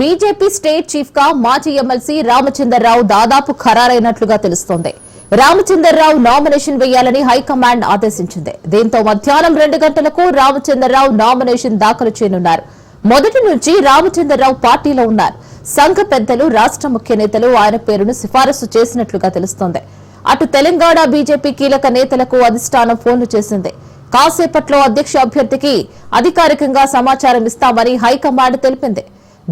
BJP state chief గా మాజీ MLC Ramachandra Rao దాదాపు ఖరారైనట్లుగా తెలుస్తోంది. రామచంద్రరావు నామినేషన్ వేయాలని హైకమాండ్ ఆదేశించింది. దీంతో మధ్యాహ్నం 2 గంటలకు రామచంద్రరావు నామినేషన్ దాఖలు చేయనున్నారు. మొదటి నుంచి రామచంద్రరావు పార్టీలో ఉన్నారు. సంఘ పెద్దలు, రాష్ట్ర ముఖ్య నేతలు ఆయన పేరును సిఫారసు చేసినట్లుగా తెలుస్తోంది. అటు తెలంగాణ బీజేపీ కీలక నేతలకు అధిష్టానం ఫోన్లు చేసింది. కాసేపట్లో అధ్యక్ష అభ్యర్థికి అధికారికంగా సమాచారం ఇస్తామని హైకమాండ్ తెలిపింది.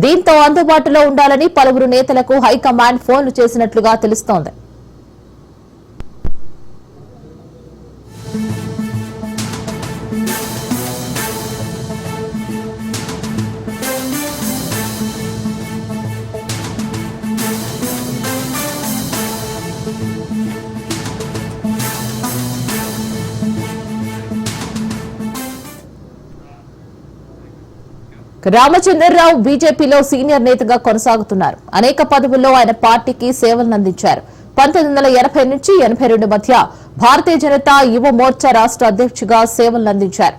దీంతో అందుబాటులో ఉండాలని పలువురు నేతలకు హైకమాండ్ ఫోన్లు చేసినట్లుగా తెలుస్తోంది. రామచంద్రరావు బీజేపీలో సీనియర్ నేతగా కొనసాగుతున్నారు. అనేక పదవుల్లో ఆయన పార్టీకి సేవలందించారు. 1980 నుంచి 82 మధ్య భారతీయ జనతా యువ మోర్చా రాష్ట్ర అధ్యక్షుడిగా సేవలందించారు.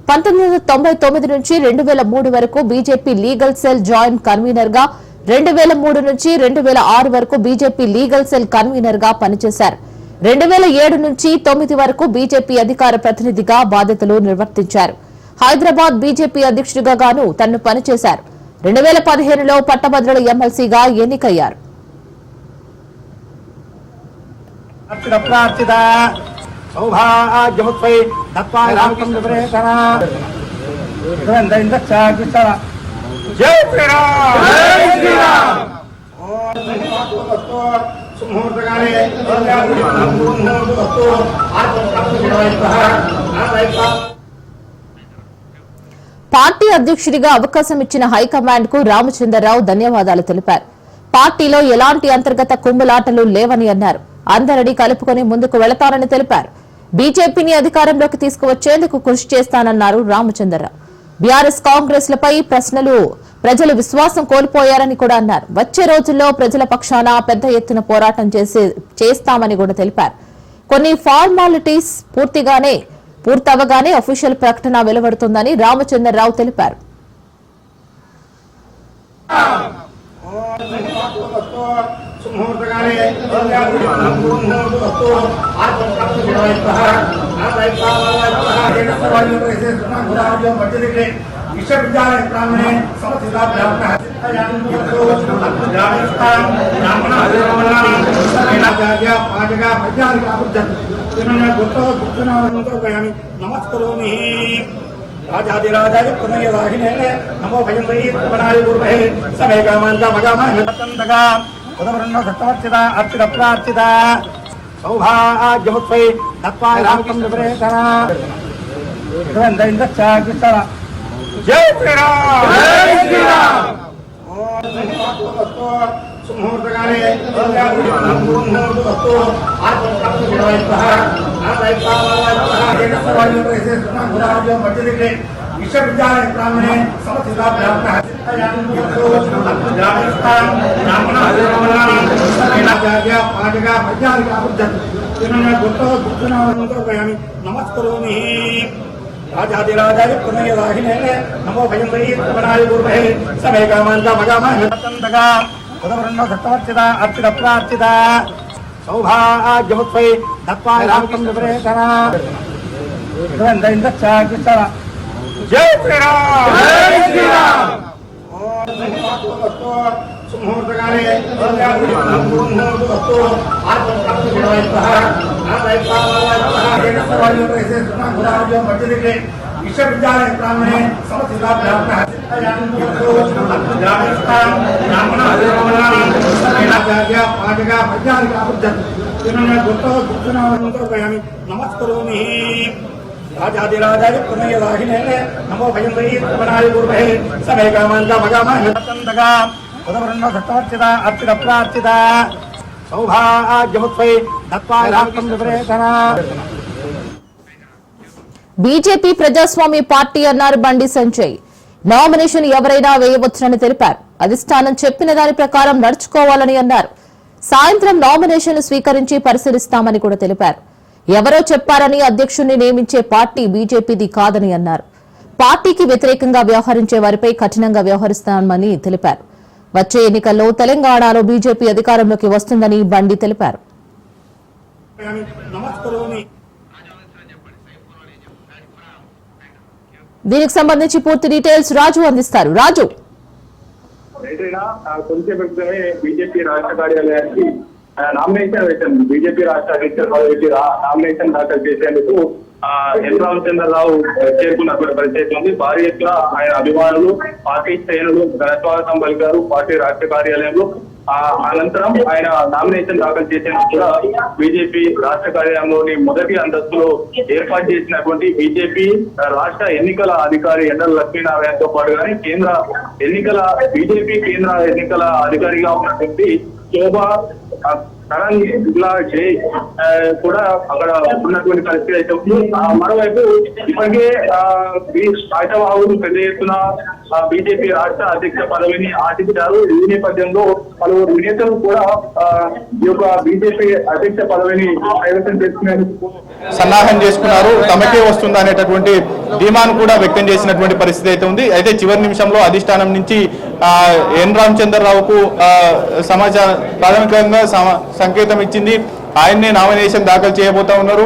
1999 నుంచి 2003 వరకు BJP legal cell joint convener గా, 2003 నుంచి 2006 వరకు బీజేపీ లీగల్ సెల్ కన్వీనర్ గా పనిచేశారు. 2007 నుంచి 2009 వరకు బీజేపీ అధికార ప్రతినిధిగా బాధ్యతలు నిర్వర్తించారు. హైదరాబాద్ బీజేపీ అధ్యక్షుడిగా గాను తను పనిచేశారు. 2015లో పట్టభద్రుల ఎమ్మెల్సీగా ఎన్నికయ్యారు. పార్టీ అధ్యక్షుడిగా అవకాశం ఇచ్చిన హైకమాండ్ కు రామచంద్రరావు ధన్యవాదాలు తెలిపారు. పార్టీలో ఎలాంటి అంతర్గత కుమ్ములాటలు లేవని అన్నారు. అందరినీ కలుపుకొని ముందుకు వెళతారని తెలిపారు. బీజేపీని అధికారంలోకి తీసుకువచ్చేందుకు కృషి చేస్తానన్నారు రామచంద్రరావు. బీఆర్ఎస్ కాంగ్రెస్ లపై ప్రజలు విశ్వాసం కోల్పోయారని కూడా అన్నారు. వచ్చే రోజుల్లో ప్రజల పక్షాన పెద్ద ఎత్తున పోరాటం చేస్తామని కూడా తెలిపారు. కొన్ని ఫార్మాలిటీస్ పూర్తవగానే అఫీషియల్ ప్రకటన వెలువడుతుందని రామచంద్రరావు తెలిపారు. विश्वविद्यालय प्रांगणे नमस्करोमि राजाधिराजाय पुनर्यदाहिने नमो भयं वै प्रणाय गुरुभे समय कामांता मगामः उदवर्ण सत्तवर्तिता अर्चिता सौभाग्यमुत्सवे दत्वा रामकं विप्रेतना जय श्री राम जय श्री राम सुमुहूर्तकाले विश्वविद्यालय प्रांगणे नमस्करोमि राजाधिराजाय पुनर्यदाहिने नमो भयं वै प्रणाय गुरुभे समय कामांता मगामः उदवर्ण सत्तवर्तिता अर्चिता सौभाग्यमुत्सवे दत्वा रामकं विप्रेतना जय श्री राम जय श्री राम सुमुहूर्तकाले विश्वविद्यालय प्रांगणे नमस्करोमि राजाधिराजाय पुनर्यदाहिने नमो भयं वै प्रणाय गुरुभे समय कामांता मगामः उदवर्ण सत्तवर्तिता अर्चिता सौभाग्यमुत्सवे दत्वा रामकं विप्रेतना బీజేపీ ప్రజాస్వామ్య పార్టీ అన్నారు బండి సంజయ్. నామినేషన్ ఎవరైనా వేయవచ్చునని తెలిపారు. అధిష్టానం చెప్పిన దాని ప్రకారం నడుచుకోవాలని అన్నారు. సాయంత్రం నామినేషన్ స్వీకరించి పరిశీలిస్తామని కూడా తెలిపారు. ఎవరో చెప్పారని అధ్యక్షుడిని నియమించే పార్టీ బీజేపీది కాదని అన్నారు. పార్టీకి వ్యతిరేకంగా వ్యవహరించే వారిపై కఠినంగా వ్యవహరిస్తామని తెలిపారు. వచ్చే ఎన్నికల్లో తెలంగాణలో బీజేపీ అధికారంలోకి వస్తుందని బండి తెలిపారు. దీనికి సంబంధించి పూర్తి డీటెయిల్స్ రాజు అందిస్తారు. రాజు, కొంచెం బీజేపీ రాష్ట్ర కార్యాలయానికి నామినేషన్ వేశారు. బీజేపీ రాష్ట్ర అధ్యక్షుల పదవికి నామినేషన్ దాఖలు చేసేందుకు ఎన్ రామచంద్రరావు చేరుకున్నటువంటి పరిస్థితి ఉంది. భారీ ఎత్తున ఆయన అభిమానులు, పార్టీ శ్రేణులు ఘనస్వాగతం పలికారు పార్టీ రాష్ట్ర కార్యాలయంలో. అనంతరం ఆయన నామినేషన్ దాఖలు చేసేందుకు కూడా బీజేపీ రాష్ట్ర కార్యాలయంలోని మొదటి అంతస్తులో ఏర్పాటు చేసినటువంటి బీజేపీ రాష్ట్ర ఎన్నికల అధికారి ఎండల లక్ష్మీనారాయణతో పాటు కానీ బీజేపీ కేంద్ర ఎన్నికల అధికారిగా ఉన్నటువంటి శోభా జై కూడా అక్కడ ఉన్నటువంటి పరిస్థితి అయితే ఉంది. మరోవైపు ఇప్పటికే ఆశావాహులు పెద్ద ఎత్తున బీజేపీ రాష్ట్ర అధ్యక్ష పదవిని ఆశించారు. ఈ నేపథ్యంలో పలువురు నేతలు కూడా ఈ యొక్క బీజేపీ అధ్యక్ష పదవిని కైవసం చేసుకునేందుకు సన్నాహం చేసుకున్నారు. తమకే వస్తుందా అనేటటువంటి ధీమాను కూడా వ్యక్తం చేసినటువంటి పరిస్థితి అయితే ఉంది. అయితే చివరి నిమిషంలో అధిష్టానం నుంచి ఎన్ రామచంద్రరావుకు సమాచారం ప్రాథమికంగా సంకేతం ఇచ్చింది. ఆయన్నే నామినేషన్ దాఖలు చేయబోతా ఉన్నారు.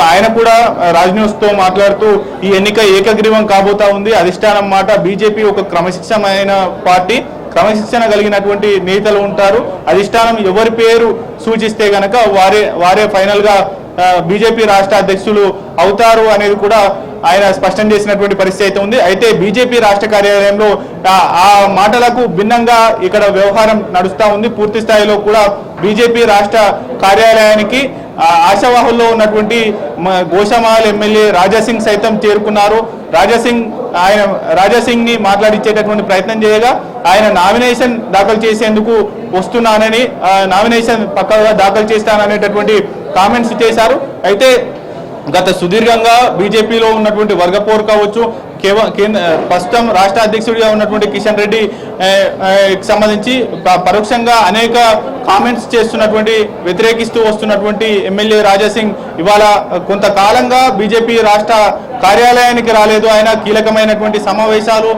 ఆయన కూడా రాజ్ న్యూస్ తో మాట్లాడుతూ ఈ ఎన్నిక ఏకగ్రీవం కాబోతా ఉంది. అధిష్టానం మాట, బీజేపీ ఒక క్రమశిక్షణమైన పార్టీ, క్రమశిక్షణ కలిగినటువంటి నేతలు ఉంటారు. అధిష్టానం ఎవరి పేరు సూచిస్తే గనక వారే ఫైనల్ గా బీజేపీ రాష్ట్ర అధ్యక్షులు అవుతారు అనేది కూడా ఆయన స్పష్టం చేసినటువంటి పరిస్థితి అయితే ఉంది. అయితే బీజేపీ రాష్ట్ర కార్యాలయంలో ఆ మాటలకు భిన్నంగా ఇక్కడ వ్యవహారం నడుస్తూ ఉంది. పూర్తి స్థాయిలో కూడా బీజేపీ రాష్ట్ర కార్యాలయానికి ఆశావాహుల్లో ఉన్నటువంటి గోషామహల్ ఎమ్మెల్యే రాజాసింగ్ సైతం చేరుకున్నారు. రాజాసింగ్ ని మాట్లాడించేటటువంటి ప్రయత్నం చేయగా ఆయన నామినేషన్ దాఖలు చేసేందుకు వస్తున్నానని, నామినేషన్ పక్కగా దాఖలు చేస్తాననేటటువంటి కామెంట్స్ చేశారు. అయితే గత సుదీర్ఘంగా బీజేపీలో ఉన్నటువంటి వర్గపోరు కావచ్చు, ప్రస్తుతం రాష్ట్ర అధ్యక్షుడిగా ఉన్నటువంటి కిషన్ రెడ్డి సంబంధించి పరోక్షంగా అనేక కామెంట్స్ చేస్తున్నటువంటి, వ్యతిరేకిస్తూ వస్తున్నటువంటి ఎమ్మెల్యే రాజాసింగ్ ఇవాళ కొంతకాలంగా బీజేపీ రాష్ట్ర కార్యాలయానికి రాలేదు. ఆయన కీలకమైనటువంటి సమావేశాలు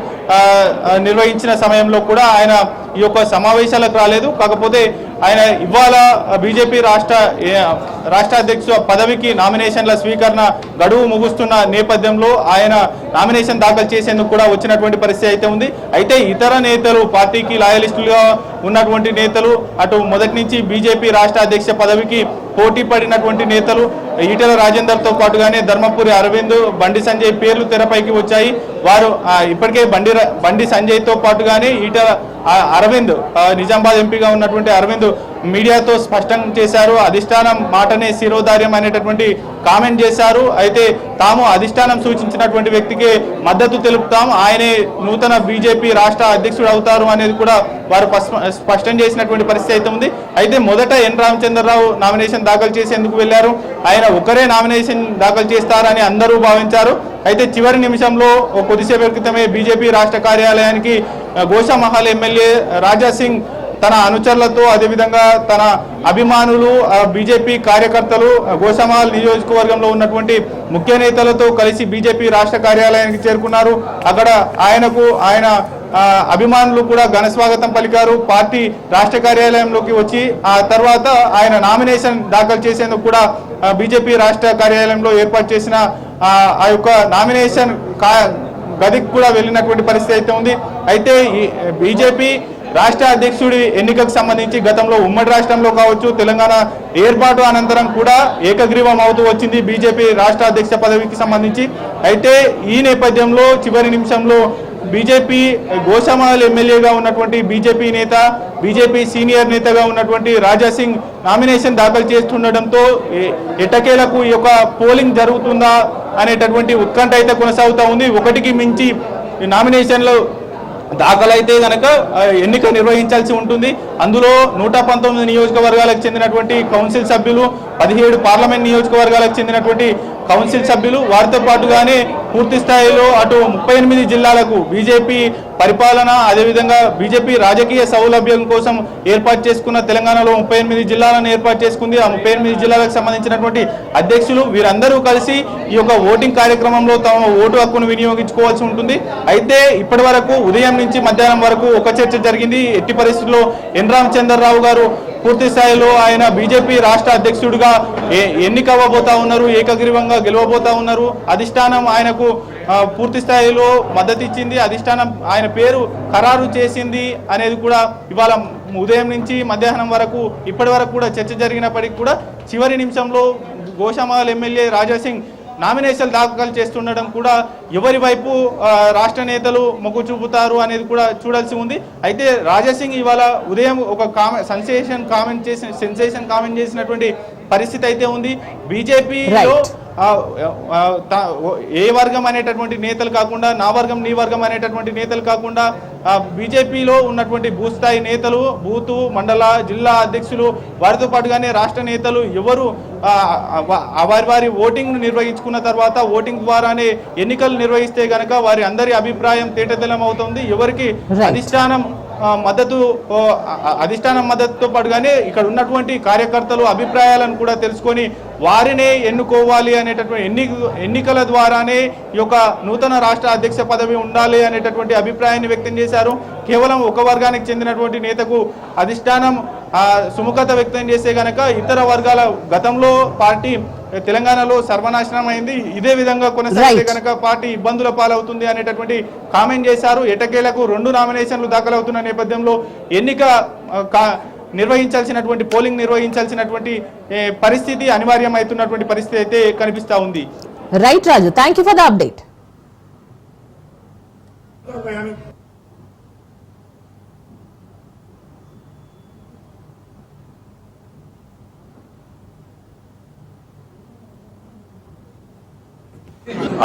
నిర్వహించిన సమయంలో కూడా ఆయన ఈ యొక్క సమావేశాలకు రాలేదు. కాకపోతే ఆయన ఇవాళ బీజేపీ రాష్ట్ర అధ్యక్ష పదవికి నామినేషన్ల స్వీకరణ గడువు ముగుస్తున్న నేపథ్యంలో ఆయన నామినేషన్ దాఖలు చేసేందుకు కూడా వచ్చినటువంటి పరిస్థితి అయితే ఉంది. అయితే ఇతర నేతలు, పార్టీకి లాయలిస్టులుగా ఉన్నటువంటి నేతలు, అటు మొదటి నుంచి బీజేపీ రాష్ట్ర అధ్యక్ష పదవికి పోటీ పడినటువంటి నేతలు ఈటెల రాజేందర్తో పాటుగానే ధర్మపురి అరవింద్, బండి సంజయ్ పేర్లు తెరపైకి వచ్చాయి. వారు ఇప్పటికే బండి సంజయ్తో పాటుగానే ఈటెల అరవింద్, నిజామాబాద్ ఎంపీగా ఉన్నటువంటి అరవింద్ మీడియాతో స్పష్టం చేశారు. అధిష్టానం మాటనే శిరోధార్యం అనేటటువంటి కామెంట్ చేశారు. అయితే తాము అధిష్టానం సూచించినటువంటి వ్యక్తికి మద్దతు తెలుపుతాం, ఆయనే నూతన బీజేపీ రాష్ట్ర అధ్యక్షుడు అవుతారు అనేది కూడా వారు స్పష్టం చేసినటువంటి పరిస్థితి అయితే ఉంది. అయితే మొదట ఎన్ రామచంద్రరావు నామినేషన్ దాఖలు చేసేందుకు వెళ్లారు. ఆయన ఒకరే నామినేషన్ దాఖలు చేస్తారని అందరూ భావించారు. అయితే చివరి నిమిషంలో కొద్దిసేపటి క్రితమే బీజేపీ రాష్ట్ర కార్యాలయానికి గోషామహల్ ఎమ్మెల్యే రాజాసింగ్ తన అనుచరులతో, అదేవిధంగా తన అభిమానులు, బీజేపీ కార్యకర్తలు, గోషామహల్ నియోజకవర్గంలో ఉన్నటువంటి ముఖ్య నేతలతో కలిసి బీజేపీ రాష్ట్ర కార్యాలయానికి చేరుకున్నారు. అక్కడ ఆయన అభిమానులు కూడా ఘనస్వాగతం పలికారు. పార్టీ రాష్ట్ర కార్యాలయంలోకి వచ్చి ఆ తర్వాత ఆయన నామినేషన్ దాఖలు చేసేందుకు కూడా బీజేపీ రాష్ట్ర కార్యాలయంలో ఏర్పాటు చేసిన ఆ యొక్క నామినేషన్ గదికి కూడా వెళ్ళినటువంటి పరిస్థితి అయితే ఉంది. అయితే ఈ బీజేపీ రాష్ట్ర అధ్యక్షుడి ఎన్నికకు సంబంధించి గతంలో ఉమ్మడి రాష్ట్రంలో కావచ్చు, తెలంగాణ ఏర్పాటు అనంతరం కూడా ఏకగ్రీవం అవుతూ వచ్చింది బీజేపీ రాష్ట్ర అధ్యక్ష పదవికి సంబంధించి. అయితే ఈ నేపథ్యంలో చివరి నిమిషంలో బీజేపీ గోషామహల్ ఎమ్మెల్యేగా ఉన్నటువంటి బీజేపీ నేత, బీజేపీ సీనియర్ నేతగా ఉన్నటువంటి రాజాసింగ్ నామినేషన్ దాఖలు చేస్తుండటంతో ఎట్టకేలకు ఈ యొక్క పోలింగ్ జరుగుతుందా అనేటటువంటి ఉత్కంఠ అయితే కొనసాగుతూ ఉంది. ఒకటికి మించి నామినేషన్లు దాఖలైతే కనుక ఎన్నిక నిర్వహించాల్సి ఉంటుంది. అందులో 119 నియోజకవర్గాలకు చెందినటువంటి కౌన్సిల్ సభ్యులు, 17 పార్లమెంట్ నియోజకవర్గాలకు చెందినటువంటి కౌన్సిల్ సభ్యులు, వారితో పాటుగానే పూర్తి స్థాయిలో అటు 38 జిల్లాలకు బీజేపీ పరిపాలన, అదేవిధంగా బీజేపీ రాజకీయ సౌలభ్యం కోసం ఏర్పాటు చేసుకున్న తెలంగాణలో 38 జిల్లాలను ఏర్పాటు చేసుకుంది. ఆ 38 జిల్లాలకు సంబంధించినటువంటి అధ్యక్షులు వీరందరూ కలిసి ఈ యొక్క ఓటింగ్ కార్యక్రమంలో తమ ఓటు హక్కును వినియోగించుకోవాల్సి ఉంటుంది. అయితే ఇప్పటి వరకు ఉదయం నుంచి మధ్యాహ్నం వరకు ఒక చర్చ జరిగింది. ఎట్టి పరిస్థితుల్లో ఎన్ రామచంద్రరావు గారు పూర్తి స్థాయిలో ఆయన బీజేపీ రాష్ట్ర అధ్యక్షుడిగా ఎన్నికవ్వబోతా ఉన్నారు, ఏకగ్రీవంగా గెలవబోతా ఉన్నారు. అధిష్టానం ఆయనకు పూర్తి స్థాయిలో మద్దతు ఇచ్చింది, అధిష్టానం ఆయన పేరు ఖరారు చేసింది అనేది కూడా ఇవాళ ఉదయం నుంచి మధ్యాహ్నం వరకు ఇప్పటి వరకు కూడా చర్చ జరిగినప్పటికీ కూడా చివరి నిమిషంలో గోషామహల్ ఎమ్మెల్యే రాజాసింగ్ నామినేషన్ దాఖలు చేస్తుండడం కూడా ఎవరి వైపు రాష్ట్ర నేతలు మొగ్గు చూపుతారు అనేది కూడా చూడాల్సి ఉంది. అయితే రాజాసింగ్ ఇవాళ ఉదయం ఒక సెన్సేషన్ కామెంట్ చేసినటువంటి పరిస్థితి అయితే ఉంది. బీజేపీలో ఏ వర్గం అనేటటువంటి నేతలు కాకుండా, నా వర్గం నీ వర్గం అనేటటువంటి నేతలు కాకుండా బీజేపీలో ఉన్నటువంటి భూస్థాయి నేతలు, బూతు మండల జిల్లా అధ్యక్షులు, వారితో పాటుగానే రాష్ట్ర నేతలు ఎవరు వారి ఓటింగ్ నిర్వహించుకున్న తర్వాత ఓటింగ్ ద్వారానే ఎన్నికలు నిర్వహిస్తే గనక వారి అందరి అభిప్రాయం తేటతెల్లం అవుతుంది. ఎవరికి అధిష్టానం మద్దతుతో పాటుగానే ఇక్కడ ఉన్నటువంటి కార్యకర్తలు అభిప్రాయాలను కూడా తెలుసుకొని వారినే ఎన్నుకోవాలి అనేటటువంటి ఎన్నికల ద్వారానే ఈ యొక్క నూతన రాష్ట్ర అధ్యక్ష పదవి ఉండాలి అనేటటువంటి అభిప్రాయాన్ని వ్యక్తం చేశారు. కేవలం ఒక వర్గానికి చెందినటువంటి నేతకు అధిష్టానం సుముఖత వ్యక్తం చేస్తే గనక ఇతర వర్గాల గతంలో పార్టీ తెలంగాణలో సర్వనాశనం అయింది, ఇదే విధంగా కొనసాగితే కనుక పార్టీ ఇబ్బందుల పాలవుతుంది అనేటటువంటి కామెంట్ చేశారు. ఎటకేలకు 2 నామినేషన్లు దాఖలవుతున్న నేపథ్యంలో ఎన్నిక నిర్వహించాల్సినటువంటి పోలింగ్ నిర్వహించాల్సినటువంటి పరిస్థితి అనివార్యం అవుతున్నటువంటి పరిస్థితి అయితే కనిపిస్తా ఉంది. Right Raju, thank you for the update.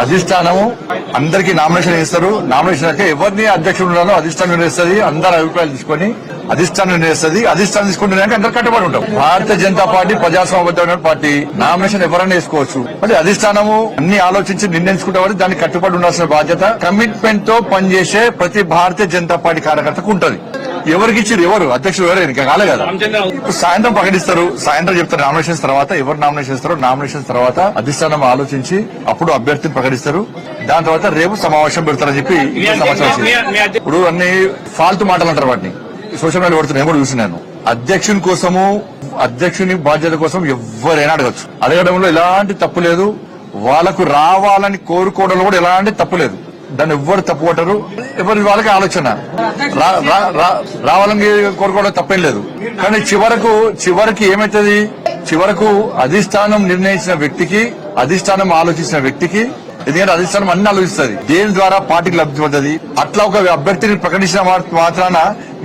అధిష్టానము అందరికీ నామినేషన్ ఇస్తారు. నామినేషన్ అయితే ఎవరిని అధ్యక్షుడు ఉండాలో అధిష్టానం నిర్ణయిస్తుంది. అందరి అభిప్రాయాలు తీసుకొని అధిష్టానం నిర్ణయిస్తుంది. అధిష్టానం తీసుకుంటున్నాక అందరు కట్టుబడి ఉంటాం. Bharatiya Janata party ప్రజాస్వామ్యబద్ధమైన party, nomination ఎవరైనా వేసుకోవచ్చు. మరి అధిష్టానము అన్ని ఆలోచించి నిర్ణయించుకుంటే దాన్ని కట్టుబడి ఉండాల్సిన బాధ్యత కమిట్మెంట్ తో పనిచేసే ప్రతి భారతీయ జనతా పార్టీ కార్యకర్తకు ఉంటుంది. ఎవరికి ఇచ్చారు, ఎవరు అధ్యక్షుడు ఎవరు ఇంకా కాలే కదా. సాయంత్రం ప్రకటిస్తారు, సాయంత్రం చెప్తారు నామినేషన్స్ తర్వాత ఎవరు నామినేషన్ ఇస్తారో. నామినేషన్స్ తర్వాత అధిష్టానం ఆలోచించి అప్పుడు అభ్యర్థిని ప్రకటిస్తారు. దాని తర్వాత రేపు సమావేశం పెడతారని చెప్పి సమాచారం. ఇప్పుడు అన్ని ఫాల్తు మాటలు అంటారు, వాటిని సోషల్ మీడియా పడుతున్నాయి, నేను కూడా చూసినాను. అధ్యక్షుని కోసము, అధ్యక్షుని బాధ్యత కోసం ఎవరైనా అడగచ్చు. అడగడంలో ఎలాంటి తప్పు లేదు. వాళ్ళకు రావాలని కోరుకోవడంలో కూడా ఎలాంటి తప్పు లేదు. దాన్ని ఎవ్వరు తప్పు కొట్టరు. ఎవరి వాళ్ళకి ఆలోచన రావాలని కోరుకోవడం తప్పేం లేదు. కానీ చివరికి ఏమైతుంది, చివరకు అధిష్టానం నిర్ణయించిన వ్యక్తికి, అధిష్టానం ఆలోచించిన వ్యక్తికి, ఎందుకంటే అధిష్టానం అన్ని ఆలోచిస్తుంది దేని ద్వారా పార్టీకి లబ్ధి పడుతుంది. అట్లా ఒక అభ్యర్థిని ప్రకటించిన మాత్రాన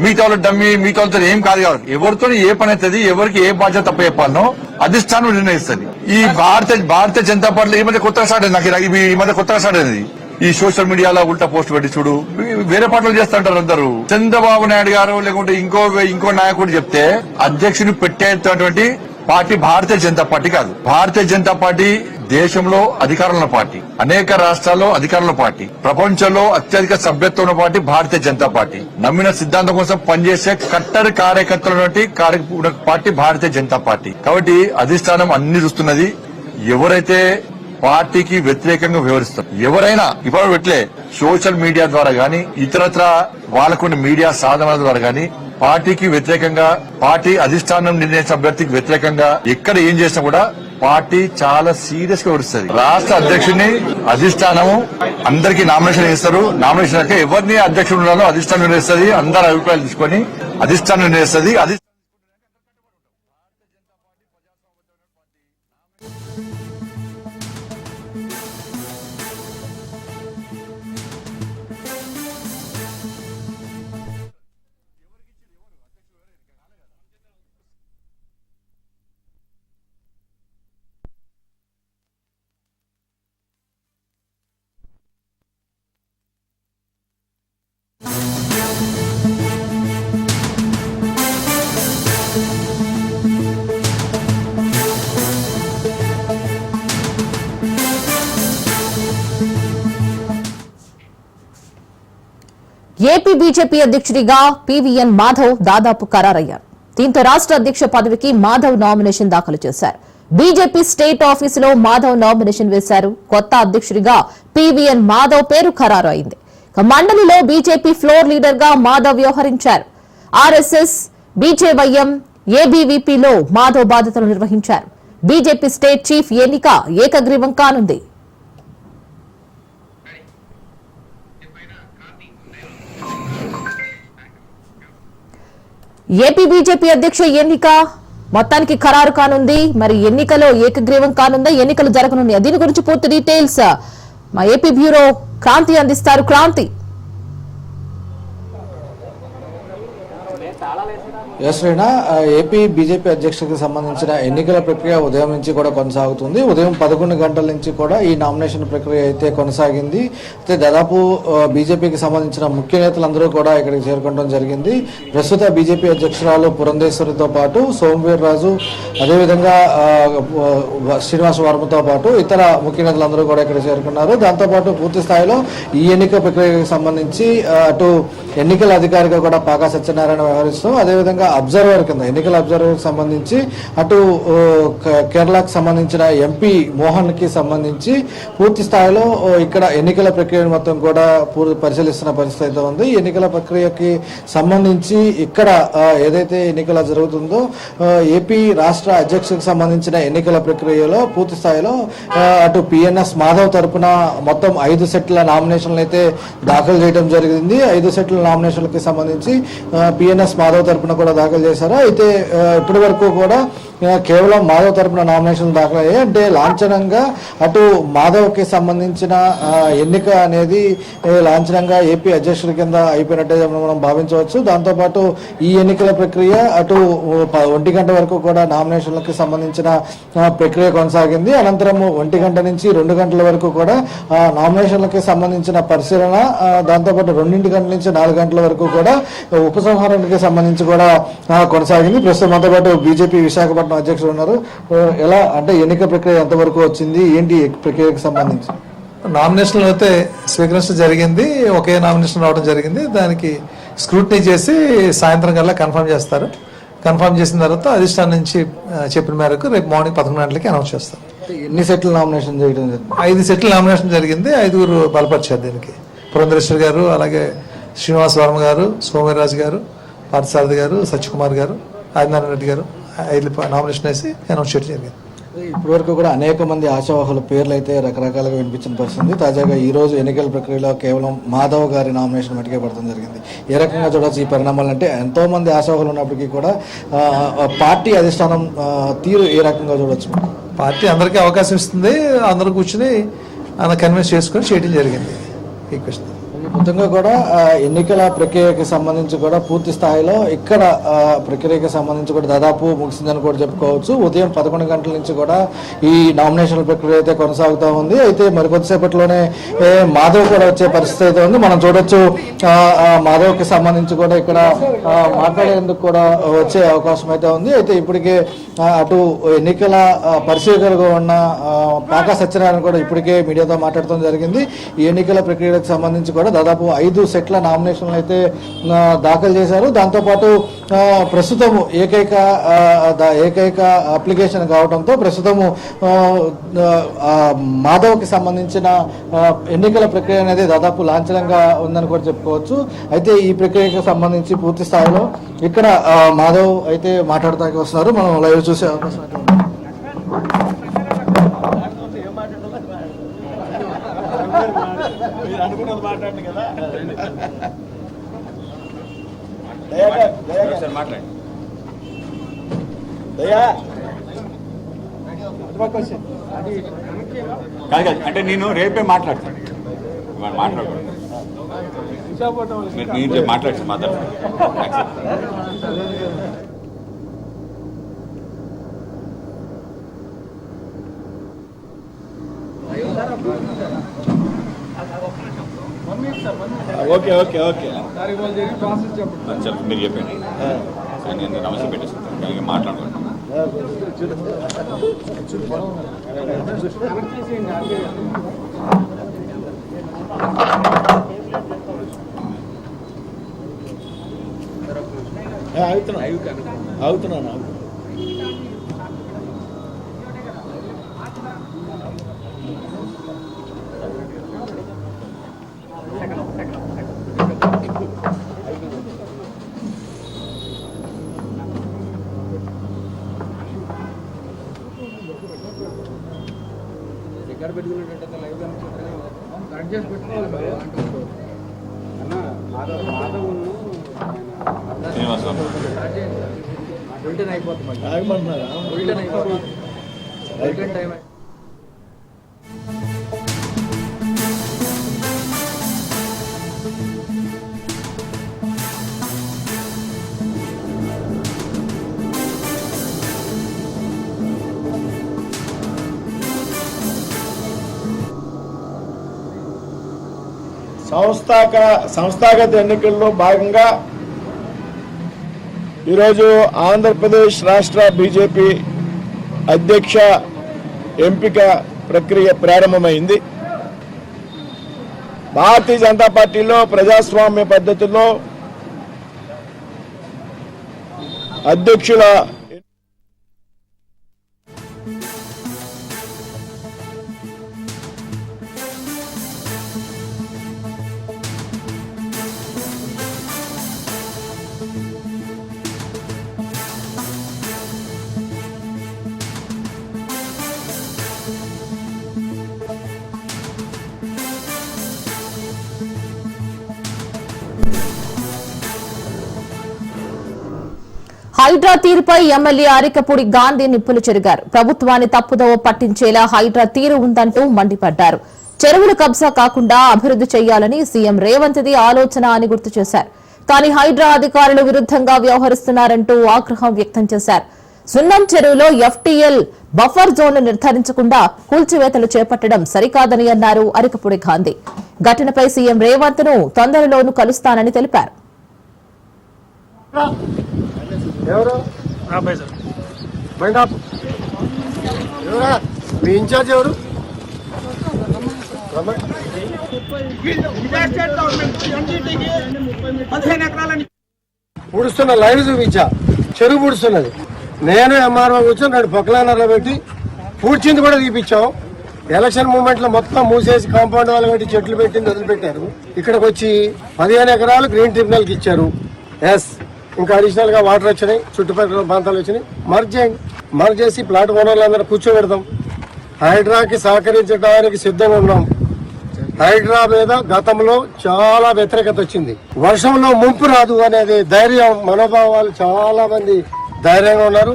మిగతా వాళ్ళు డమ్మి, మిగతా వాళ్ళతో ఏం కాదు కాదు. ఎవరితో ఏ పని అవుతుంది, ఎవరికి ఏ బాధ్యత తప్ప చెప్పాలనో అధిష్టానం నిర్ణయిస్తుంది. ఈ భారతీయ జనతా పార్టీలో ఈ మధ్య కొత్తగా స్టార్ట్ అయింది. నాకు ఈ మధ్య కొత్తగా స్టార్ట్ అయింది. ఈ సోషల్ మీడియాలో ఉల్టా పోస్ట్ పెట్టి చూడు, వేరే పార్టీలు చేస్తుంటారు అందరూ. చంద్రబాబు నాయుడు గారు లేకుంటే ఇంకో నాయకుడు చెప్తే అధ్యక్షుని పెట్టేటటువంటి పార్టీ భారతీయ జనతా పార్టీ కాదు. భారతీయ జనతా పార్టీ దేశంలో అధికారంలో పార్టీ, అనేక రాష్ట్రాల్లో అధికారంలో పార్టీ, ప్రపంచంలో అత్యధిక సభ్యత్వం ఉన్న పార్టీ భారతీయ జనతా పార్టీ. నమ్మిన సిద్ధాంతం కోసం పనిచేసే కట్టడి కార్యకర్తల పార్టీ భారతీయ జనతా పార్టీ. కాబట్టి అధిష్టానం అన్ని చూస్తున్నది. ఎవరైతే పార్టీకి వ్యతిరేకంగా వ్యవహరిస్తారు, ఎవరైనా ఇప్పుడు పెట్టలే సోషల్ మీడియా ద్వారా గాని ఇతరత్ర వాళ్ళకున్న మీడియా సాధనాల ద్వారా గాని పార్టీకి వ్యతిరేకంగా, పార్టీ అధిష్టానం నిర్ణయించిన అభ్యర్థికి వ్యతిరేకంగా ఎక్కడ ఏం చేసినా కూడా పార్టీ చాలా సీరియస్ గా వ్యవహరిస్తుంది. రాష్ట్ర అధ్యక్షుడిని అధిష్టానము అందరికీ నామినేషన్ ఇస్తారు. నామినేషన్ అయితే ఎవరిని అధ్యక్షుడు ఉండాలో అధిష్టానం నిర్ణయిస్తుంది. అందరి అభిప్రాయాలు తీసుకొని అధిష్టానం నిర్ణయిస్తుంది. ఏపీ బీజేపీ అధ్యక్షుడిగా పీవీఎన్ మాధవ్ దాదాపు ఖరారయ్యారు. దీంతో రాష్ట్ర అధ్యక్ష పదవికి మాధవ్ నామినేషన్ దాఖలు చేశారు. బీజేపీ స్టేట్ ఆఫీసులో మాధవ్ నామినేషన్ వేశారు. కొత్త అధ్యక్షుడిగా పీవీఎన్ మాధవ్ పేరు ఖరారు అయింది. మండలిలో బీజేపీ ఫ్లోర్ లీడర్ గా మాధవ్ వ్యవహరించారు. ఆర్ఎస్ఎస్, బీజేవైఎం, ఏబీవీపీలో మాధవ్ బాధ్యతలు నిర్వహించారు. బీజేపీ స్టేట్ చీఫ్ ఎన్నిక ఏకగ్రీవం కానుంది. ఏపీ బీజేపీ అధ్యక్ష ఎన్నిక మొత్తానికి ఖరారు కానుంది. మరి ఎన్నికలో ఏకగ్రీవం కానుందా, ఎన్నికలు జరగనున్నాయి? దీని గురించి పూర్తి డీటెయిల్స్ మా ఏపీ బ్యూరో క్రాంతి అందిస్తారు. Kranti. S Raina, AP BJP అధ్యక్షుడికి సంబంధించిన ఎన్నికల ప్రక్రియ ఉదయం నుంచి కూడా కొనసాగుతుంది. ఉదయం 11 గంటల నుంచి కూడా ఈ నామినేషన్ ప్రక్రియ అయితే కొనసాగింది. అయితే దాదాపు బీజేపీకి సంబంధించిన ముఖ్య నేతలందరూ కూడా ఇక్కడికి చేరుకోవడం జరిగింది. ప్రస్తుత బీజేపీ అధ్యక్షురాలు పురంధేశ్వరితో పాటు సోమవీర్రాజు, అదేవిధంగా శ్రీనివాస వర్మతో పాటు ఇతర ముఖ్య నేతలందరూ కూడా ఇక్కడ చేరుకున్నారు. దాంతోపాటు పూర్తి స్థాయిలో ఈ ఎన్నిక ప్రక్రియకు సంబంధించి అటు ఎన్నికల అధికారిగా కూడా పాకా సత్యనారాయణ వ్యవహరిస్తూ, అదేవిధంగా అబ్జర్వర్ కింద ఎన్నికల అబ్జర్వర్ సంబంధించి అటు కేరళకు సంబంధించిన ఎంపీ మోహన్ కి సంబంధించి పూర్తి స్థాయిలో ఇక్కడ ఎన్నికల ప్రక్రియ మొత్తం కూడా పరిశీలిస్తున్న పరిస్థితి అయితే ఉంది. ఎన్నికల ప్రక్రియకి సంబంధించి ఇక్కడ ఏదైతే ఎన్నికల జరుగుతుందో ఏపీ రాష్ట్ర అధ్యక్షుడికి సంబంధించిన ఎన్నికల ప్రక్రియలో పూర్తి స్థాయిలో అటు పిఎన్ఎస్ మాధవ్ తరపున మొత్తం 5 సెట్ల నామినేషన్లు అయితే దాఖలు చేయడం జరిగింది. 5 సెట్ల నామినేషన్లకి సంబంధించి పిఎన్ఎస్ మాధవ్ తరపున కూడా దాఖలు చేశారు. అయితే ఇప్పటి వరకు కూడా కేవలం మాధవ్ తరపున నామినేషన్ దాఖలు అయ్యాయి. అంటే లాంఛనంగా అటు మాధవ్కి సంబంధించిన ఎన్నిక అనేది లాంఛనంగా ఏపీ అధ్యక్షుడి కింద అయిపోయినట్టే మనం భావించవచ్చు. దాంతోపాటు ఈ ఎన్నికల ప్రక్రియ అటు 1 గంట వరకు కూడా నామినేషన్లకు సంబంధించిన ప్రక్రియ కొనసాగింది. అనంతరం 1 గంట నుంచి 2 గంటల వరకు కూడా నామినేషన్లకి సంబంధించిన పరిశీలన, దాంతోపాటు 2 గంటల నుంచి 4 గంటల వరకు కూడా ఉపసంహారానికి సంబంధించి కూడా కొనసాగింది. ప్రస్తుతం మనతో పాటు బీజేపీ విశాఖపట్నం అధ్యక్షుడు ఉన్నారు. ఎలా అంటే ఎన్నిక ప్రక్రియ ఎంతవరకు వచ్చింది, ఏంటి ప్రక్రియకు సంబంధించి? నామినేషన్లు అయితే స్వీకరించడం జరిగింది. ఒకే నామినేషన్ రావడం జరిగింది. దానికి స్క్రూటినీ చేసి సాయంత్రం కల్లా కన్ఫర్మ్ చేస్తారు. కన్ఫర్మ్ చేసిన తర్వాత అధిష్టానం నుంచి చెప్పిన మేరకు రేపు మార్నింగ్ 11 గంటలకి అనౌన్స్ చేస్తారు. ఎన్ని సెట్లు నామినేషన్ చేయడం జరిగింది? 5 సెట్లు నామినేషన్ జరిగింది. 5గురు బలపరిచారు దీనికి. పురంధరేశ్వరి గారు, అలాగే శ్రీనివాస వర్మ గారు, సోమవీర్రాజు గారు, పార్థసారథి గారు, సత్యకుమార్ గారు, ఆదినారాయణ రెడ్డి గారు 5 నామినేషన్ వేసి అనౌన్స్ చేయడం జరిగింది. ఇప్పటివరకు కూడా అనేక మంది ఆశావాహుల పేర్లు అయితే రకరకాలుగా వినిపించిన పరిస్థితి. తాజాగా ఈ రోజు ఎన్నికల ప్రక్రియలో కేవలం మాధవ్ గారి నామినేషన్ మటుకే పడడం జరిగింది. ఏ రకంగా చూడవచ్చు ఈ పరిణామాలు? అంటే ఎంతో మంది ఆశావాహులు ఉన్నప్పటికీ కూడా పార్టీ అధిష్టానం తీరు ఏ రకంగా చూడవచ్చు? పార్టీ అందరికీ అవకాశం ఇస్తుంది. అందరూ కూర్చుని కన్విన్స్ చేసుకొని చేయడం జరిగింది. ఈ క్వశ్చన్ మొత్తంగా కూడా ఎన్నికల ప్రక్రియకి సంబంధించి కూడా పూర్తి స్థాయిలో ఇక్కడ ప్రక్రియకి సంబంధించి కూడా దాదాపు ముగిసిందని కూడా చెప్పుకోవచ్చు. ఉదయం 11 గంటల నుంచి కూడా ఈ నామినేషన్ ప్రక్రియ అయితే కొనసాగుతూ ఉంది. అయితే మరికొద్దిసేపట్లోనే మాధవ్ కూడా వచ్చే పరిస్థితి అయితే ఉంది. మనం చూడొచ్చు మాధవ్కి సంబంధించి కూడా ఇక్కడ మాట్లాడేందుకు కూడా వచ్చే అవకాశం అయితే ఉంది. అయితే ఇప్పటికే అటు ఎన్నికల పరిశీలకులుగా ఉన్న పాకా సత్యనారాయణ కూడా ఇప్పటికే మీడియాతో మాట్లాడటం జరిగింది. ఈ ఎన్నికల ప్రక్రియకు సంబంధించి కూడా దాదాపు 5 సెట్ల నామినేషన్లు అయితే దాఖలు చేశారు. దాంతోపాటు ప్రస్తుతము ఏకైక అప్లికేషన్ కావడంతో ప్రస్తుతము మాధవ్కి సంబంధించిన ఎన్నికల ప్రక్రియ అనేది దాదాపు లాంఛనంగా ఉందని కూడా చెప్పుకోవచ్చు. అయితే ఈ ప్రక్రియకు సంబంధించి పూర్తి స్థాయిలో ఇక్కడ మాధవ్ అయితే మాట్లాడటానికి వస్తున్నారు. మనం లైవ్ చూసే అవకాశం అయితే ఉంది. అంటే నేను రేపే మాట్లాడతాను. మాట్లాడకూడదు, మీరు మాట్లాడచ్చు మాట్లాడతాను. ఓకే ఓకే ఓకే చెప్పండి, మీరు చెప్పండి. నేను నమస్తే పెట్టేస్తాను, కానీ మాట్లాడుకోండి. ఆగుతున్నాను. సంస్థాగత ఎన్నికల్లో భాగంగా ఈరోజు ఆంధ్రప్రదేశ్ రాష్ట్ర బీజేపీ అధ్యక్ష ఎంపిక ప్రక్రియ ప్రారంభమైంది. భారతీయ జనతా పార్టీలో ప్రజాస్వామ్య పద్ధతిలో అధ్యక్షుల హైడ్రా తీరుపై ఎమ్మెల్యే అరికపూడి గాంధీ నిప్పులు చెరిగారు. ప్రభుత్వాన్ని తప్పుదోవ పట్టించేలా హైడ్రా తీరు ఉందంటూ మండిపడ్డారు. చెరువులు కబ్జా కాకుండా అభివృద్ధి చేయాలని సీఎం రేవంత్ది ఆలోచన అని గుర్తు చేశారు. కానీ హైడ్రా అధికారులు విరుద్ధంగా వ్యవహరిస్తున్నారంటూ ఆగ్రహం వ్యక్తం చేశారు. సున్నం చెరువులో ఎఫ్టీఎల్ బఫర్ జోన్ నిర్ధారించకుండా కూల్చివేతలు చేపట్టడం సరికాదని అన్నారు అరికపూడి గాంధీ. ఘటనపై సీఎం రేవంత్ ను తొందరలోనూ కలుస్తానని తెలిపారు. మీ ఇన్ఛార్జ్ ఎవరు? పూడుస్తున్న లైన్ చూపించా, చెరువు పూడుస్తున్నది. నేను ఎంఆర్ఓ కూర్చొని రెండు పొక్కలైనర్లో పెట్టి పూడ్చింది కూడా తీపిచ్చాం. ఎలక్షన్ మూమెంట్ లో మొత్తం మూసేసి కాంపౌండ్ వాళ్ళు పెట్టి చెట్లు పెట్టింది వదిలిపెట్టారు. ఇక్కడికి వచ్చి 15 ఎకరాలు గ్రీన్ ట్రిబ్యునల్ కి ఇచ్చారు. ఎస్, ఇంకా అడిషనల్ గా వాటర్ వచ్చినాయి, చుట్టుపక్కల ప్రాంతాలు వచ్చినాయి. మర్జ్ చేసి ప్లాట్ ఓనర్లందరూ కూర్చోబెడతాం. హైడ్రాకి సహకరించడానికి సిద్ధంగా ఉన్నాం. హైడ్రా మీద గతంలో చాలా వ్యతిరేకత వచ్చింది. వర్షంలో ముంపు రాదు అనేది ధైర్యం, మనోభావాలు చాలా మంది ధైర్యంగా ఉన్నారు.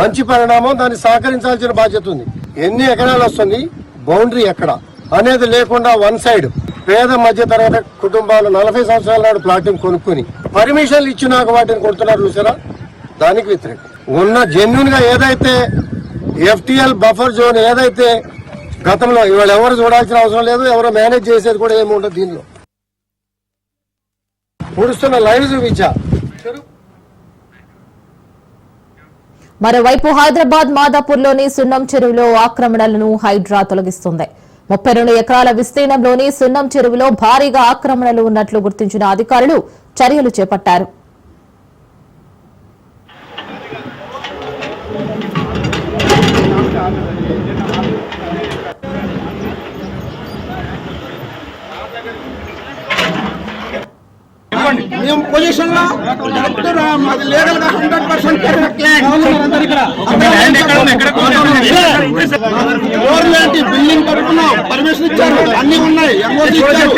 మంచి పరిణామం, దాన్ని సహకరించాల్సిన బాధ్యత ఉంది. ఎన్ని ఎకరాలు వస్తుంది, బౌండరీ ఎక్కడ అనేది లేకుండా వన్ సైడ్ పేద మధ్య తరగతి కుటుంబాలు 40 సంవత్సరాల నాడు ప్లాటింగ్ కొనుక్కుని పర్మిషన్లు ఇచ్చినాక వాటిని కొడుతున్నారు చూసారా, దానికి వ్యతిరేకం ఉన్న జెన్యున్ గా ఏదైతే ఎఫ్టీఎల్ బఫర్ జోన్ ఏదైతే గతంలో ఇవాళ ఎవరు చూడాల్సిన అవసరం లేదు, ఎవరు మేనేజ్ చేసేది కూడా ఏమి ఉండదు. దీనిలో పూడుస్తున్న లైన్ చూపించా. మరోవైపు హైదరాబాద్ మాదాపూర్లోని సున్నం చెరువులో ఆక్రమణలను హైడ్రా తొలగిస్తుంది. 32 ఎకరాల విస్తీర్ణంలోని సున్నం చెరువులో భారీగా ఆక్రమణలు ఉన్నట్లు గుర్తించిన అధికారులు చర్యలు చేపట్టారు. మేము పొజిషన్ లో లీగల్ గా 100% బిల్డింగ్ తరఫున పర్మిషన్ ఇచ్చారు, అన్ని ఉన్నాయి, ఎంఓసీ ఇచ్చారు,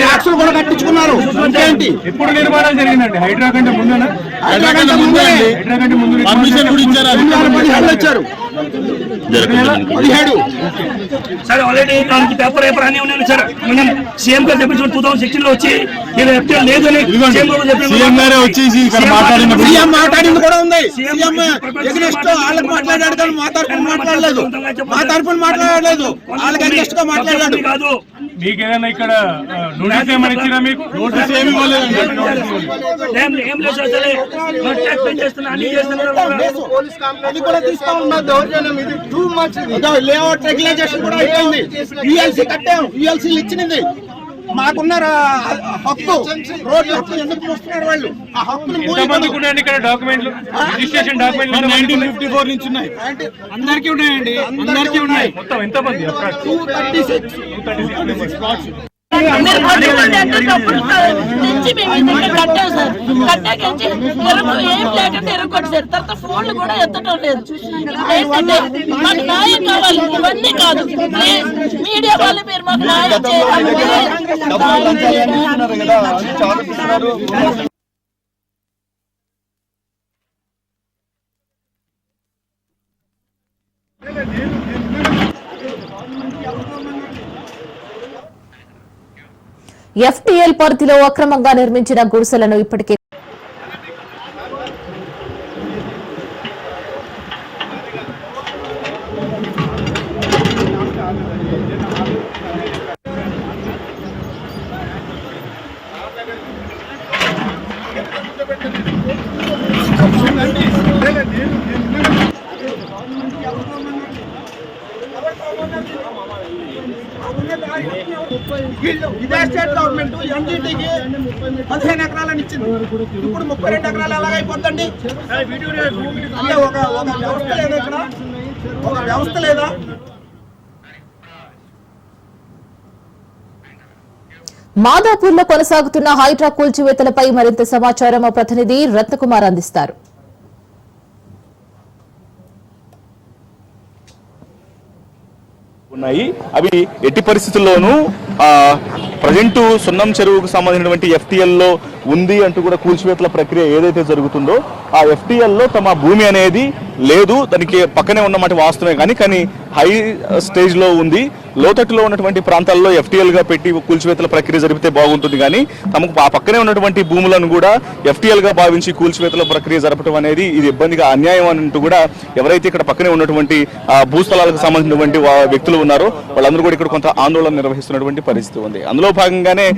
ట్యాక్సులు కూడా కట్టించుకున్నారు. ఇంకేంటి ఎప్పుడు నిర్మాణం జరిగిందండి? హైడ్రా కంటే ముందు పర్మిషన్ కూడా ఇచ్చారు. 17 ఇచ్చారు. 17 సార్ ఆల్రెడీ దానికి పేపర్ అన్ని ఉన్నాయి సార్. మనం సీఎం గారు చెప్పించిన 2016 లో వచ్చి నేను ఎఫ్టీఎల్ లేదు అని సీఎం గారే వచ్చేసి ఇక్కడ మాట్లాడినప్పుడు సీఎం మాట్లాడింది కూడా ఉంది. సీఎం ఎగ్నెస్ట్ వాళ్ళకి మాట్లాడాడు కానీ మా తరఫున మాట్లాడలేదు. వాళ్ళకి అగ్నెస్ట్ గా మాట్లాడాడు. కాదు మీకు ఏదైనా ఇక్కడ నోటీస్ ఏమైనా ఇచ్చినా? మీకు నోటీస్ ఏమి ఇవ్వలేదు. ఏం లేదు సార్. సరే చేస్తున్నా అన్ని చేస్తున్నారు. అది కూడా తీస్తా ఉన్నారు. దౌర్జన్యం ఇది టూ మచ్. లేఅవుట్ రెగ్యులైజేషన్ కూడా అయిపోయింది. యూఎల్సీ కట్టాం, యూఎల్సీ ఇచ్చింది. మాకున్న హక్కు, రోడ్డు హక్కు ఎందుకు చూస్తున్నారు వాళ్ళు? ఆ హక్కును ఇక్కడ డాక్యుమెంట్లు, రిజిస్ట్రేషన్ డాక్యుమెంట్లు 1954 నుంచి ఉన్నాయి. అందరికీ ఉన్నాయండి, అందరికీ ఉన్నాయి. మొత్తం ఎంతమంది? 236 ప్లాట్స్. ఫోన్లు కూడా ఎత్తడం లేదు. మాకు న్యాయం కావాలి, ఇవన్నీ కాదు. మీడియా వాళ్ళు మీరు మాకు న్యాయం చేయాలి. ఎఫ్టీఎల్ పరిధిలో అక్రమంగా నిర్మించిన గుడిసెలను ఇప్పటికే ఇదే స్టేట్ గవర్నమెంట్ ఎన్జిటికి 15 ఎకరాలను ఇచ్చింది. ఇప్పుడు 32 ఎకరాలు ఎలాగైపోద్దండి? అంటే ఒక వ్యవస్థ లేదా? ఇక్కడ ఒక వ్యవస్థ లేదా? మాదాపూర్లో కొనసాగుతున్న హైడ్రా కూల్చివేతలపై మరింత సమాచారం మా ప్రతినిధి రత్నకుమార్ అందిస్తారు. ఉన్నాయి. అవి ఎట్టి పరిస్థితుల్లోనూ ప్రజెంట్ సున్నం చెరువుకు సంబంధించినటువంటి ఎఫ్టీఎల్ లో ఉంది అంటూ కూడా కూల్చివేతల ప్రక్రియ ఏదైతే జరుగుతుందో ఆ ఎఫ్టీఎల్ లో తమ భూమి అనేది లేదు, దానికి పక్కనే ఉన్నమాట వాస్తవమే, కానీ హై స్టేజ్ లో ఉంది. లోతట్టులో ఉన్నటువంటి ప్రాంతాల్లో ఎఫ్టీఎల్ గా పెట్టి కూల్చివేతల ప్రక్రియ జరిపితే బాగుంటుంది, కానీ తమకు ఆ పక్కనే ఉన్నటువంటి భూములను కూడా ఎఫ్టీఎల్ గా భావించి కూల్చివేతల ప్రక్రియ జరపడం అనేది ఇది ఇబ్బందిగా అన్యాయం అంటూ కూడా ఎవరైతే ఇక్కడ పక్కనే ఉన్నటువంటి భూస్థలాలకు సంబంధించినటువంటి వ్యక్తులు ఉన్నారో వాళ్ళందరూ కూడా ఇక్కడ కొంత ఆందోళన నిర్వహిస్తున్నటువంటి పరిస్థితి ఉంది. అందులో భాగంగానే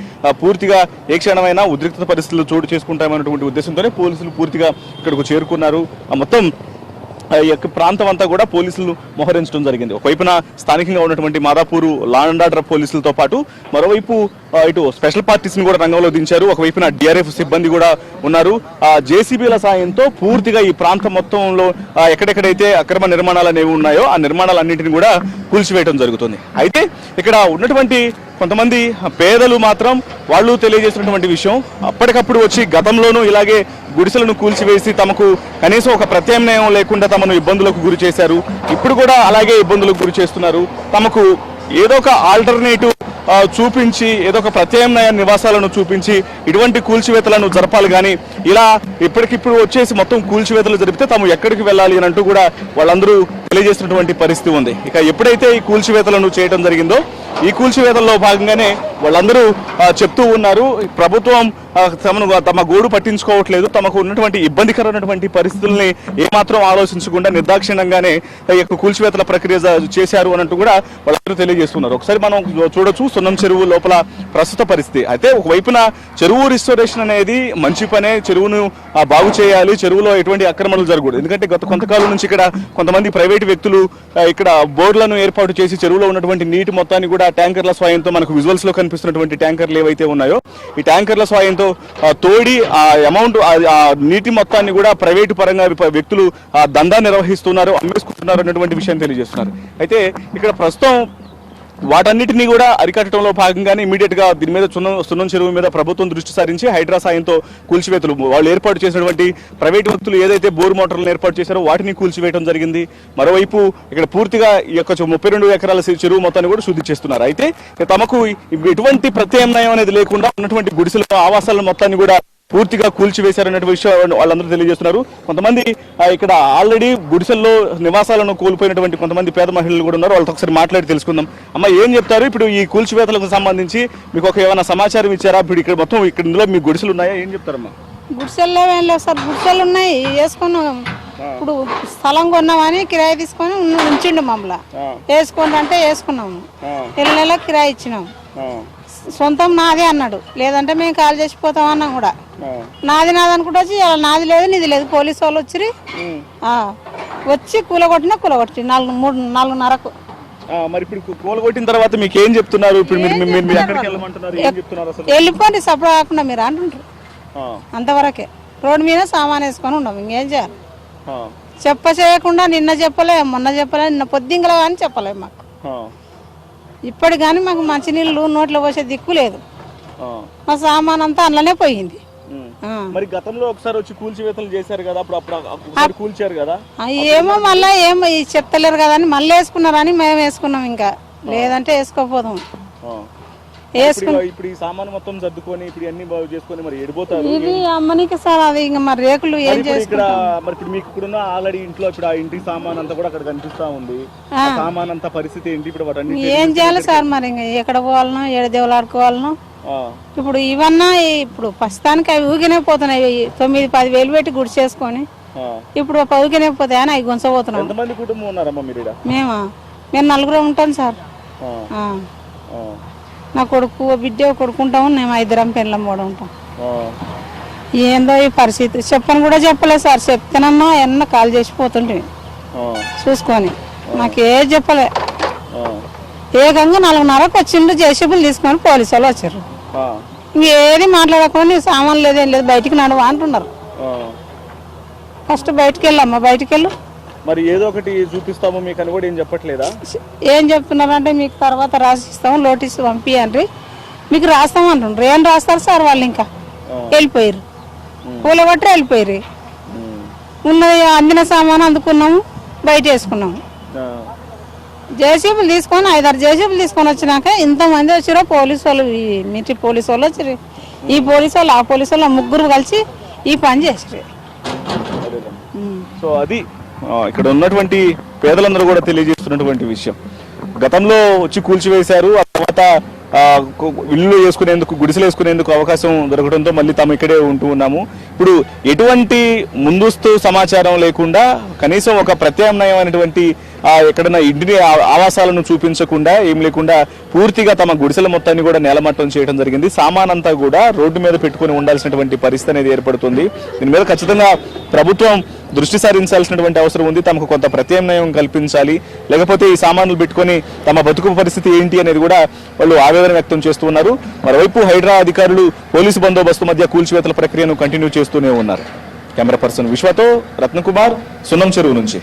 పూర్తిగా ఏ క్షణమైనా ఉద్రిక్తత పరిస్థితులు చోటు చేసుకుంటామన్నటువంటి ఉద్దేశంతోనే పోలీసులు పూర్తిగా ఇక్కడకు చేరుకున్నారు. మొత్తం ఈ యొక్క ప్రాంతం అంతా కూడా పోలీసులు మోహరించడం జరిగింది. ఒకవైపున స్థానికంగా ఉన్నటువంటి మాదాపూర్ లా అండ్ ఆర్డర్ పోలీసులతో పాటు మరోవైపు ఇటు స్పెషల్ పార్టీస్ ని కూడా రంగంలో దించారు. ఒకవైపున డిఆర్ఎఫ్ సిబ్బంది కూడా ఉన్నారు. జేసీబీల సాయంతో పూర్తిగా ఈ ప్రాంతం మొత్తంలో ఎక్కడెక్కడైతే అక్రమ నిర్మాణాలు అనేవి ఉన్నాయో ఆ నిర్మాణాలన్నింటినీ కూడా కూల్చివేయడం జరుగుతుంది. అయితే ఇక్కడ ఉన్నటువంటి కొంతమంది పేదలు మాత్రం వాళ్ళు తెలియజేసినటువంటి విషయం, అప్పటికప్పుడు వచ్చి గతంలోనూ ఇలాగే గుడిసెలను కూల్చివేసి తమకు కనీసం ఒక ప్రత్యామ్నాయం లేకుండా తమను ఇబ్బందులకు గురి చేశారు. ఇప్పుడు కూడా అలాగే ఇబ్బందులకు గురి చేస్తున్నారు. తమకు ఏదో ఒక ఆల్టర్నేటివ్ చూపించి, ఏదో ఒక ప్రత్యామ్నాయ నివాసాలను చూపించి ఇటువంటి కూల్చివేతలను జరపాలి, కానీ ఇలా ఇప్పటికిప్పుడు వచ్చేసి మొత్తం కూల్చివేతలు జరిపితే తాము ఎక్కడికి వెళ్ళాలి అని అంటూ కూడా వాళ్ళందరూ తెలియజేసినటువంటి పరిస్థితి ఉంది. ఇక ఎప్పుడైతే ఈ కూల్చివేతలను చేయడం జరిగిందో ఈ కూల్చివేతల్లో భాగంగానే వాళ్ళందరూ చెప్తూ ఉన్నారు, ప్రభుత్వం తమ గోడు పట్టించుకోవట్లేదు, తమకు ఉన్నటువంటి ఇబ్బందికరమైనటువంటి పరిస్థితుల్ని ఏమాత్రం ఆలోచించకుండా నిర్దాక్షిణ్యంగానే ఈ యొక్క కూల్చివేతల ప్రక్రియ చేశారు అని అంటూ కూడా వాళ్ళందరూ తెలియజేస్తున్నారు. ఒకసారి మనం చూడొచ్చు సున్నం చెరువు లోపల ప్రస్తుత పరిస్థితి. అయితే ఒకవైపున చెరువు రిస్టోరేషన్ అనేది మంచి పనే, చెరువును బాగు చేయాలి, చెరువులో ఎటువంటి ఆక్రమణలు జరగకూడదు. ఎందుకంటే గత కొంతకాలం నుంచి ఇక్కడ కొంతమంది ప్రైవేటు వ్యక్తులు ఇక్కడ బోర్డులను ఏర్పాటు చేసి చెరువులో ఉన్నటువంటి నీటి మొత్తాన్ని కూడా ట్యాంకర్ల సాయంతో, మనకు విజువల్స్ లో కనిపిస్తున్నటువంటి ట్యాంకర్లు ఏవైతే ఉన్నాయో ఈ ట్యాంకర్ల సాయంతో తోడి ఆ అమౌంట్ ఆ నీటి మొత్తాన్ని కూడా ప్రైవేటు పరంగా వ్యక్తులు దందా నిర్వహిస్తున్నారు, అమ్మేసుకుంటున్నారు అన్నటువంటి విషయం తెలియజేస్తున్నారు. అయితే ఇక్కడ ప్రస్తుతం వాటన్నిటినీ కూడా అరికట్టడంలో భాగంగానే ఇమీడియట్ గా దీని మీద సున్నం చెరువు మీద ప్రభుత్వం దృష్టి సారించి హైడ్రా సాయంతో కూల్చివేతలు వాళ్ళు ఏర్పాటు చేసినటువంటి ప్రైవేటు వ్యక్తులు ఏదైతే బోర్ మోటార్లను ఏర్పాటు చేశారో వాటిని కూల్చివేయడం జరిగింది. మరోవైపు ఇక్కడ పూర్తిగా ఈ యొక్క 32 ఎకరాల చెరువు మొత్తాన్ని కూడా శుద్ధి చేస్తున్నారు. అయితే తమకు ఎటువంటి ప్రత్యామ్నాయం అనేది లేకుండా ఉన్నటువంటి గుడిసెల ఆవాసాల మొత్తాన్ని కూడా పూర్తిగా కూల్చివేశారనే విషయం వాళ్ళందరూ తెలియజేస్తున్నారు. కొంతమంది ఇక్కడ ఆల్రెడీ గుడిసెల్లో నివాసాలను కోల్పోయినటువంటి కొంతమంది పేద మహిళలు కూడా ఉన్నారు. వాళ్ళతో ఒకసారి మాట్లాడి తెలుసుకుందాం. అమ్మ, ఏం చెప్తారు? ఇప్పుడు ఈ కూల్చివేతలకు సంబంధించి మీకు ఏమైనా సమాచారం ఇచ్చారా? ఇప్పుడు ఇక్కడ మొత్తం ఇక్కడ ఇందులో మీ గుడిసెలు ఉన్నాయా? ఏం చెప్తారమ్మా? గుడిసెల్లో ఏం లేవు సార్, గుడిసెలు ఉన్నాయి వేసుకున్నాం. ఇప్పుడు స్థలం కొన్నామని కిరాయి తీసుకొని ఉంచిండు మమ్మల్ని. వేసుకోండి అంటే వేసుకున్నాము, నెల కిరాయి ఇచ్చినాం. సొంతం నాది అన్నాడు, లేదంటే మేము కాల్ చేసిపోతాం అన్నాం కూడా. నాది అనుకుంటూ వచ్చి నాది లేదు నీది లేదు పోలీసు వాళ్ళు వచ్చి కూలగొట్టినా కూలగొట్టి 4:30కు మరి ఇప్పుడు కూలగొట్టిన తర్వాత మీకు ఏం చెప్తున్నారు? ఇప్పుడు మీరు ఎక్కడికి వెళ్ళమంటున్నారు? ఏం చెప్తున్నారు అసలు? వెళ్ళిపోండి సపడ కాకుండా మీరు అంటుంటారు. అంతవరకే రోడ్డు మీద సామాన్ వేసుకొని ఉన్నాం, ఇంకేం చేయాలి? చేయకుండా నిన్న చెప్పలే, మొన్న చెప్పలే, నిన్న పొద్దుంగల కానీ చెప్పలే మాకు. ఇప్పటి కానీ మాకు మంచినీళ్ళు నోట్లో పోసే దిక్కు లేదు. మా సామాన్ అంతా అందులోనే పోయింది. మరి గతంలో ఒకసారి వచ్చి కూల్చివేతలు చేశారు కదా, అప్పుడు కూల్చారు కదా. ఏమో మళ్ళీ ఏమో చెప్తలేరు కదా అని మళ్ళీ వేసుకున్నారని మేము వేసుకున్నాం. ఇంకా లేదంటే వేసుకోపోదాం. ఇప్పుడు ఈ సామాను మొత్తం సర్దుకొని ఇప్పుడు అన్ని బాగు చేసుకొని మరి ఎడిపోతారు. ఇది అమ్మనికి సార్, అది ఇంకా మరి రేకులు ఏం ఇక్కడ మరి ఇప్పుడు మీకు ఇప్పుడున్న ఆల్రెడీ ఇంట్లో ఇప్పుడు ఆ ఇంటి సామాన్ అంతా కూడా అక్కడ కనిపిస్తా ఉంది. సామాన్ అంతా పరిస్థితి ఏంటి ఇప్పుడు? వాటి ఏం చేయాలి సార్? మరి ఇంకా ఎక్కడ పోవాలనో, ఏడు దేవులు ఆడుకోవాలనో. ఇప్పుడు ఇవన్నా ఇప్పుడు ప్రస్తుతానికి అవి ఊగినే పోతున్నాయి. 9-10 వేలు పెట్టి గుడి చేసుకొని ఇప్పుడు ఊగినే పోతాయని అవి గుంచబోతున్నాం. ఎంతమంది కుటుంబం ఉన్నారమ్మా మీరు? మేము 4 ఉంటాం సార్. నా కొడుకు బిడ్డ కొడుకుంటాము, మేము 5 పెళ్ళం కూడా ఉంటాం. ఏందో ఈ పరిస్థితి చెప్పని కూడా చెప్పలేదు సార్. చెప్తానన్నా ఎన్న కాల్ చేసిపోతుంటే చూసుకొని నాకే చెప్పలే. ఏకంగా 4:30కు వచ్చిండు, జేసీబీలు తీసుకొని పోలీసు వాళ్ళు వచ్చారు. ఇంకేది మాట్లాడకుండా నీ సామాన్ లేదేం లేదు, బయటికి నడువా అంటున్నారు. ఫస్ట్ బయటికి వెళ్ళమ్మా, బయటికి వెళ్ళు. మరి ఏదో ఒకటి చూపిస్తాము మీకు అని కూడా ఏం చెప్పట్లేదా? ఏం చెప్తున్నారంటే మీకు తర్వాత రాసిస్తాము, నోటీసు పంపియండి, మీకు రాస్తాం అంటుండ్రు. ఏం రాస్తారు సార్? వాళ్ళు ఇంకా వెళ్ళిపోయారు, కూలగొట్టి వెళ్ళిపోయారు. ఉన్నది అందిన సామాను అందుకున్నాము, బయట వేసుకున్నాము. జేసీబీలు తీసుకొని 5-6 జేసీబీలు తీసుకొని వచ్చినాక ఇంతమంది వచ్చారో పోలీసు వాళ్ళు, మిలిటరీ పోలీసు వాళ్ళు వచ్చారు. ఈ పోలీసు వాళ్ళు ఆ పోలీసు వాళ్ళు 3 కలిసి ఈ పని చేసారు. సో అది ఇక్కడ ఉన్నటువంటి పేదలందరూ కూడా తెలియజేస్తున్నటువంటి విషయం. గతంలో వచ్చి కూల్చివేశారు, ఆ తర్వాత ఇల్లు వేసుకునేందుకు, గుడిసెలు వేసుకునేందుకు అవకాశం దొరకడంతో మళ్ళీ తాము ఇక్కడే ఉంటూ ఉన్నాము. ఇప్పుడు ఎటువంటి ముందస్తు సమాచారం లేకుండా, కనీసం ఒక ప్రత్యామ్నాయమైనటువంటి ఎక్కడైనా ఇంటిని ఆవాసాలను చూపించకుండా, ఏం లేకుండా పూర్తిగా తమ గుడిసెల మొత్తాన్ని కూడా నేలమట్టం చేయడం జరిగింది. సామానంతా కూడా రోడ్డు మీద పెట్టుకుని ఉండాల్సినటువంటి పరిస్థితి అనేది ఏర్పడుతుంది. దీని మీద ఖచ్చితంగా ప్రభుత్వం దృష్టి సారించాల్సినటువంటి అవసరం ఉంది. తమకు కొంత ప్రత్యామ్నాయం కల్పించాలి, లేకపోతే ఈ సామాన్లు పెట్టుకొని తమ బతుకు పరిస్థితి ఏంటి అనేది కూడా వాళ్ళు ఆవేదన వ్యక్తం చేస్తూ ఉన్నారు. మరోవైపు హైడ్రా అధికారులు పోలీసు బందోబస్తు మధ్య కూల్చివేతల ప్రక్రియను కంటిన్యూ చేస్తూనే ఉన్నారు. కెమెరా పర్సన్ విశ్వతో రత్నకుమార్, సున్నం చెరువు నుంచి.